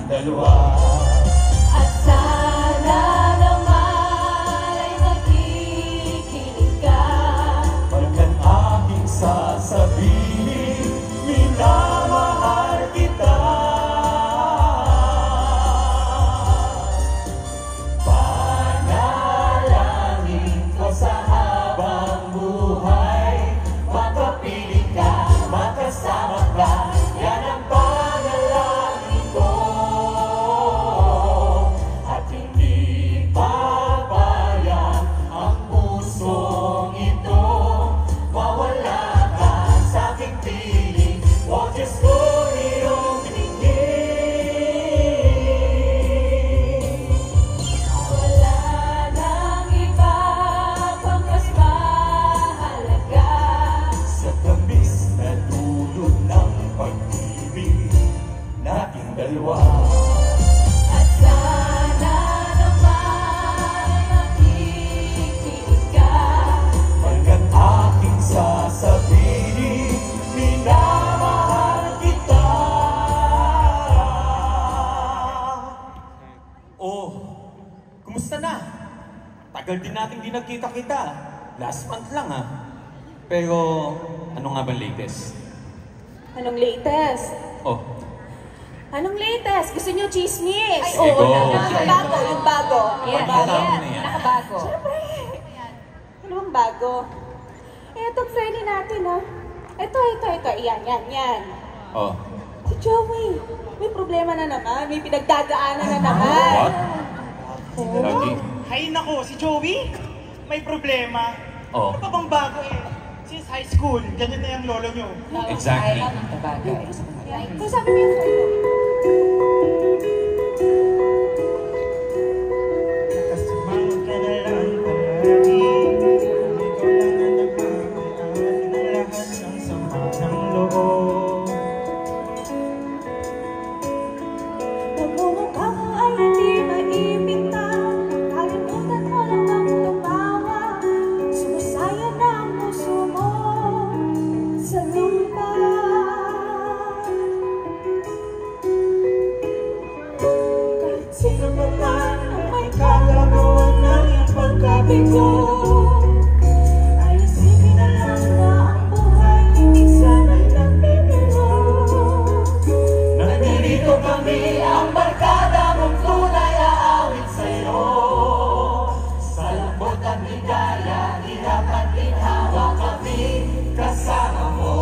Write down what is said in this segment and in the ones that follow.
dalawa. At sana naman ay makikinig ka. Pagkat aking sasabihin, minamahal kita. Panalangin ko sa habang buhay, makapiling ka, makasama ka. Yan ang panalangin ko. At hindi papayag ang pusong ito, mawala ka sa aking piling. O Diyos ko, iyong pinigil. Wala nang iba pang mas mahalaga. Sa tamis na dulot ng pag-ibig nating dalawa. At sana naman makikinig ka. Pagkat aking sasabihin, minamahal kita. Oh, kumusta na? Tagal din nating di nagkita-kita. Last month lang ah. Pero, ano nga ba latest? Anong latest? Oh, Anong latest? Gusto niyo chismis? Ay, oo, Yung naman. bago, yung bago. Yes, Bago. yes, na yan. Nakabago. Siyempre. Ano bang bago? Itong friendly natin, ha? Ito. Yan. oh. Si Joey, may problema na naman. May pinagdadaanan na naman. What? Oo. Lagi. Hay nako, si Joey, may problema. Oh. Ano pa bang bago eh? Since high school, ganyan na yung lolo nyo. Exactly. Kung sabi mo yung friend mo. Nakasumang ka na lang palagi. Ikaw lang ang nagmamahal ng lahat ng sama ng loob. Pagmumukha mo ay hindi maimbitaw. Kalimutan mo lang ang tumawa. Sumasaya na ang puso mo sa lupa. Kahit sino pa man ang may kagagawa ng iyong pagkabigo, ay isipin na lang na ang buhay hindi sana'y nagbibiro. Nandito kami, ang barkada mong tunay aawit sa'yo. Sa lambot at ligaya, hirap at ginhawa kami kasama mo.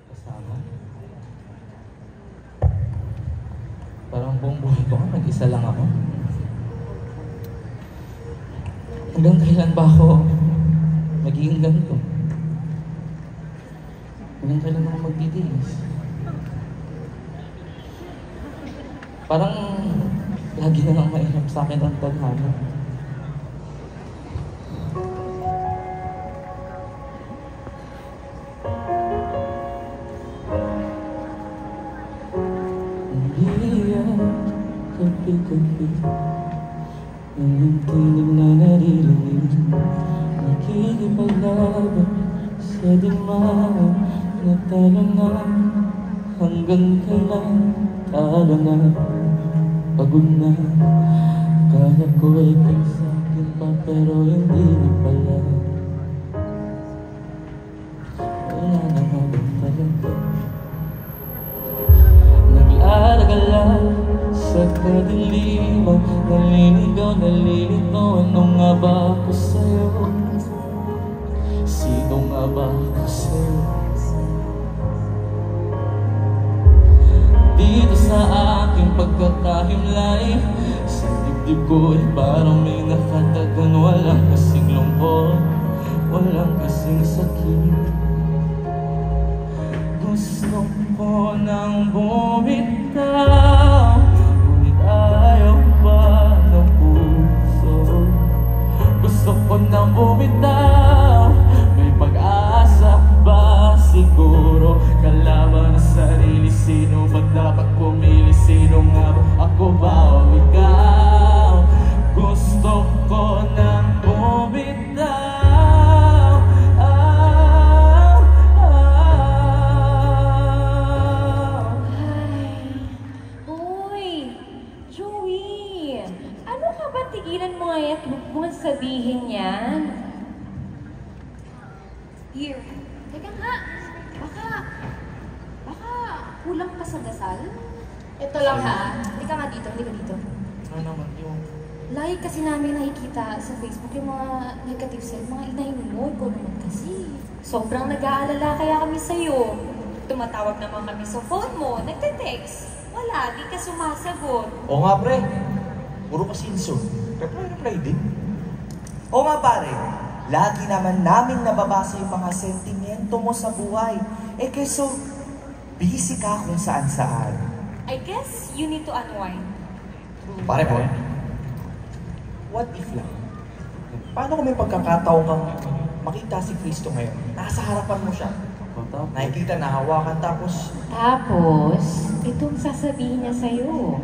Kasama? Parang buong buhay ko, nag-isa lang ako. Hanggang kailan ba ako magiging ganito? Hanggang kailan ako magtitiis? Parang lagi na lang mahirap sa akin ang tadhana. Hindi yan kapi-kapi ang tinig na naririnig, nakikipaglaban sa digmaan na talo na. Hanggang kailan talo na, pagod na. Kala ko ay pagsakin pa pero hindi na pala. Wala na hanggang talaga. Nag-alagala sa kadiliman, naliligaw, nalilito. Ano nga ba ako sa'yo? Sino nga ba ako sa'yo? Dito sa aking pagkakahimlay, sa dibdib ko ay parang may nakatagan. Walang kasing lungkot, walang kasing sakit. Gusto ko nang bumitaw, ngunit ayaw pa ng puso. Gusto ko nang bumitaw, may pag-asa ba siguro? Kalaban ng sarili, sino ba dapat pumili? Sino nga ba, ako ba o ikaw? Gusto ko nang bumitaw. Teka nga, baka kulang pa sa dasal? Ito lang ha, hindi ka dito. Ano naman yung... Lagi kasi namin nakikita sa Facebook yung mga negative side, mga inahin mo, ikaw naman kasi. Sobrang nag-aalala kaya kami sa'yo. Tumatawag naman kami sa phone mo, nagte-text. Wala, di ka sumasagot. Oo nga pre, puro kasi insult. Reply din. Oo nga pare, lagi naman namin nababasa yung mga sentimento mo sa buhay. Eh keso, busy ka kung saan-saan. I guess you need to unwind. Pare, what if lang? Paano kung may pagkakataon kang makita si Cristo ngayon? Nasa harapan mo siya. Nakikita, nahawakan, tapos... Tapos, itong sasabihin niya sa'yo.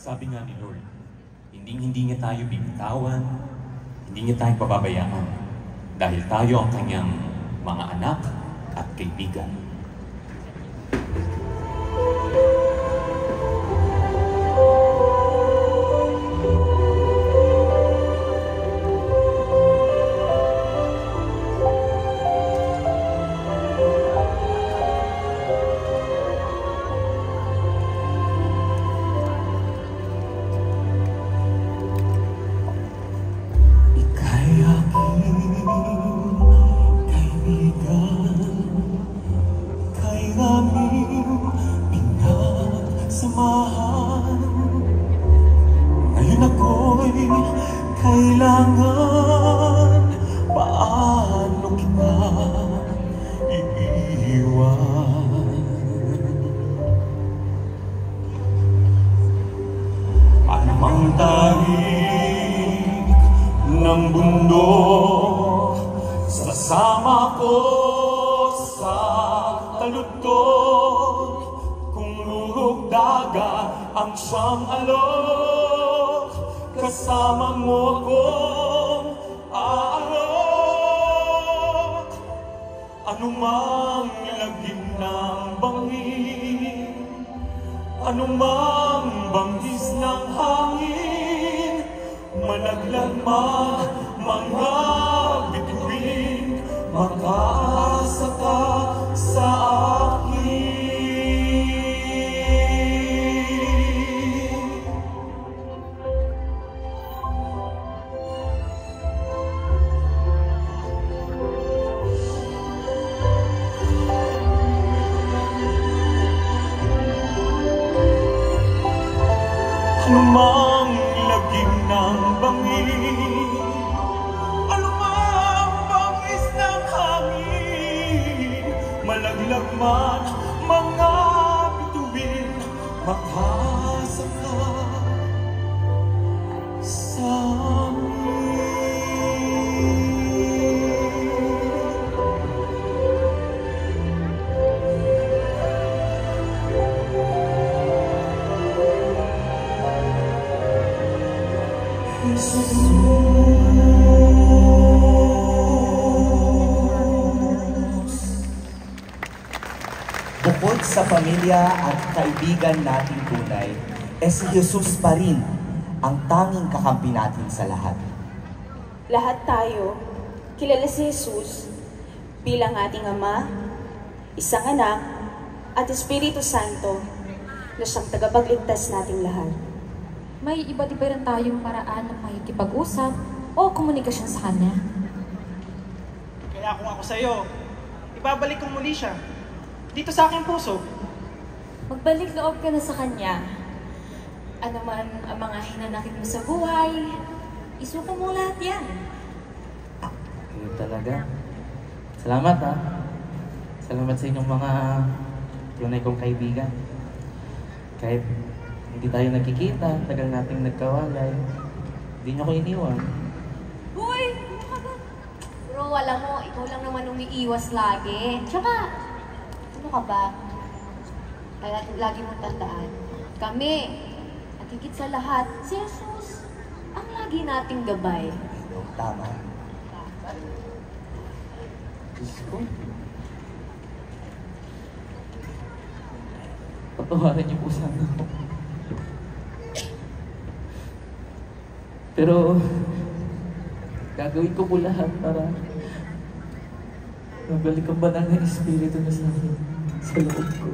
Sabi nga ni Lord, hindi niya tayo bibitawan, hindi niya tayo pababayaan, dahil tayo ang kanyang mga anak at kaibigan. Ngayon ako'y kailangan, paano kita iiwan? Anumang tarik ng bundok, sasama ko sa taludtod. Kung lulog dagat ang siyang alok, kasama mo akong aalok. Anumang lagim ng bangin, anumang banggis ng hangin, manag malaglaman, mga bituin, makaasa ka sa akin. Anumang lagim ng bangin, anumang bangis ng hangin, malaglag man mga bituin, makasa ka sa amin. Bukod sa pamilya at kaibigan nating tunay, si Jesus pa rin ang tanging kakampi natin sa lahat. Lahat tayo, kilala si Jesus bilang ating Ama, isang anak, at Espiritu Santo na siyang tagapagligtas nating lahat. May iba't iba rin tayong paraan ng makikipag-usap o komunikasyon sa Kanya. Kaya kung ako sa'yo, ibabalik ko muli siya dito sa aking puso. Magbalik loob ka na sa Kanya. Ano man ang mga hinanakit mo sa buhay, isuko mo lahat yan. Yun talaga. Salamat ha. Salamat sa inyong mga tunay kong kaibigan. Kahit hindi tayo nagkikita, tagal nating nagkawalay, hindi niyo ko iniwan. Uy! Bro, alam mo, ikaw lang naman umiiwas lagi. Tsaka, ano ka ba? Kaya lagi mong tandaan, kami, at higit sa lahat, si Jesus, ang lagi nating gabay. Tama. Diyos ko. Patawarin niyo po sana ako. Pero, gagawin ko po lahat para mabalik ang banal na Espiritu na sa akin, sa loob ko.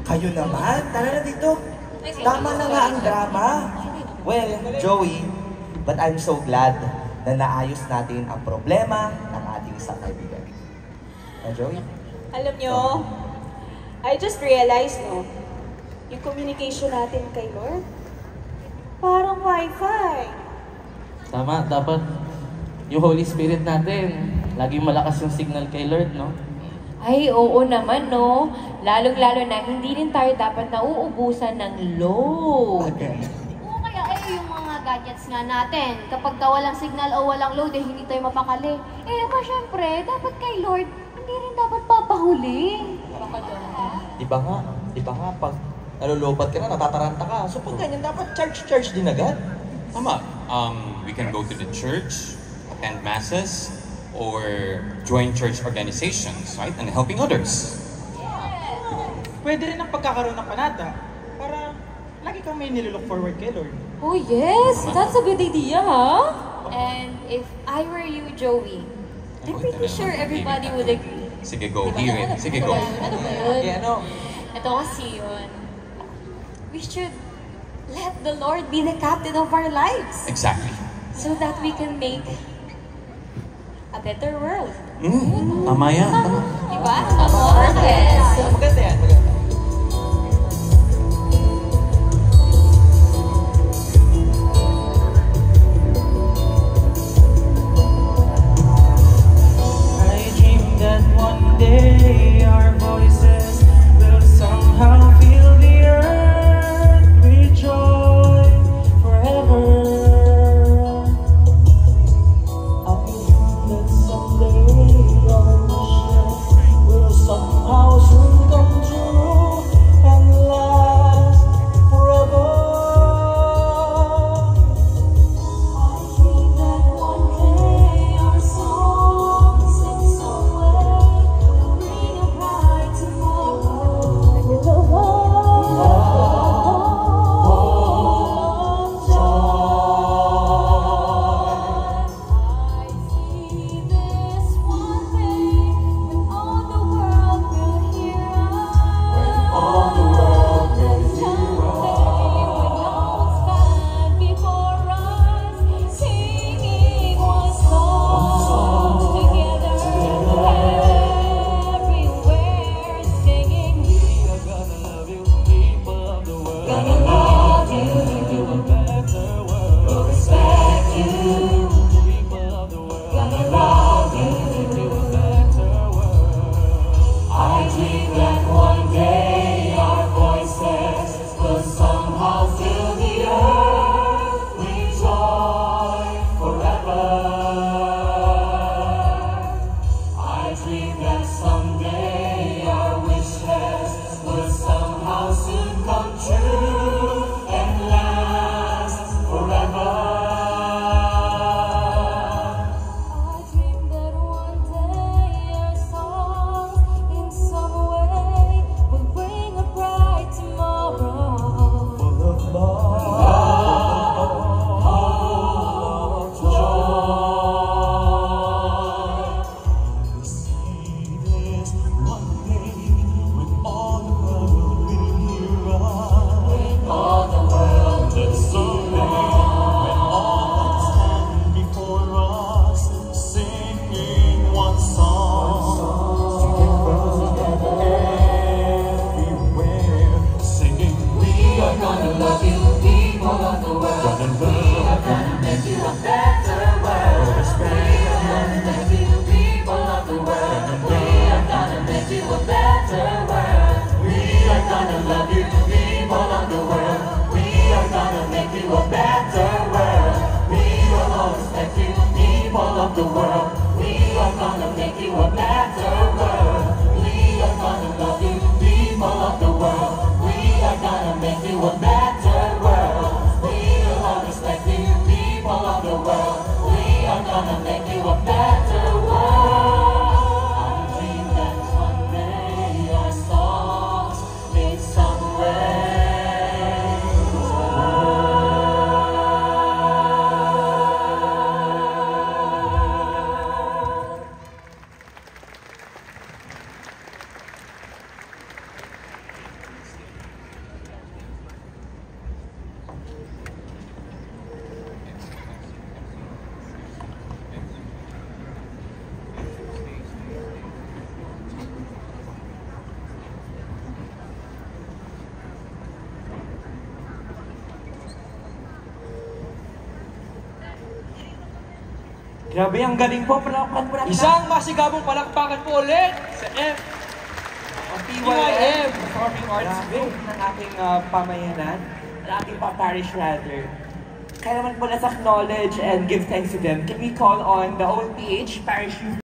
Kayo naman, tara na dito. Tama na nga ang drama. Well, Joey, but I'm so glad na naayos natin ang problema ng ating isang kaibigan. Joey? Alam nyo, I just realized, no, yung communication natin kay Lord, parang wifi. Tama, dapat yung Holy Spirit natin, laging malakas yung signal kay Lord, no? Ay, oo naman, no? Lalong-lalo na, hindi rin tayo dapat nauubusan ng load. Oo, kaya yung mga gadgets nga natin, kapag ka walang signal o walang load, eh, hindi tayo mapakali. Eh, pa syempre, dapat kay Lord, hindi rin dapat papahuli. Di ba nga, pag nalulubat ka na, natataranta ka. So pag ganyan, dapat charge din agad. Tama. We can go to the church, attend masses, or join church organizations, right? And helping others. Pwede rin ang pagkakaroon ng panata para lagi kang may nilook forward kay Lord. Oh yes, that's a good idea, ha? And if I were you, Joey, I'm pretty sure everybody would agree. Sige, go. Hear it. Sige, go. Ano ba yun? Ano? Ito kasi yun. We should let the Lord be the captain of our lives Exactly. so that we can make a better world. Tama yan. Diba? Yes. Maganda yan, maganda. I dream that one day our voices will somehow fill the earth with joy forever. I dream that someday our wishes will somehow soon come true and last forever. I dream that one day our songs in some way will bring a bright tomorrow with a hope of joy. I see this one day when all the world will hear us. When all the world will hear us. When no one's stand before us, singing one song together. Everywhere singing, we are gonna love you, people of the world. Gonna love you, do a better world. We'll respect you, people of the world. Gonna love you, do a better world. I dream that one day our voices will somehow fill the earth with joy forever. I dream that someday our wishes will somehow soon come true and last forever. I dream that one day our songs in some way will bring a bright tomorrow. Full of love, hope, joy. We see this one day when all the world will hear us. When all the world will hear us. When all stand before us, singing one song. Everywhere singing, we are gonna love you, people of the world. We are gonna make you a better world. We are gonna make you, people of the world. We are gonna make you a better world. We are gonna love you, people of the world. We are gonna make you a better world. We will always respect you, people of the world. We are gonna make you a better world. We are gonna love you, people of the world. We are gonna make you a better world. We will always respect you, people of the world. We are gonna make you a better world. I dream that one day our songs in some way. Grabe, ang galing po. Palakpakan po natin. Isang masigabong palakpakan po ulit sa PYM Performing Arts Group ng ating pamayanan, ng ating parish rather. Kaya naman po let's acknowledge and give thanks to them. Can we call on the OPH Parish Youth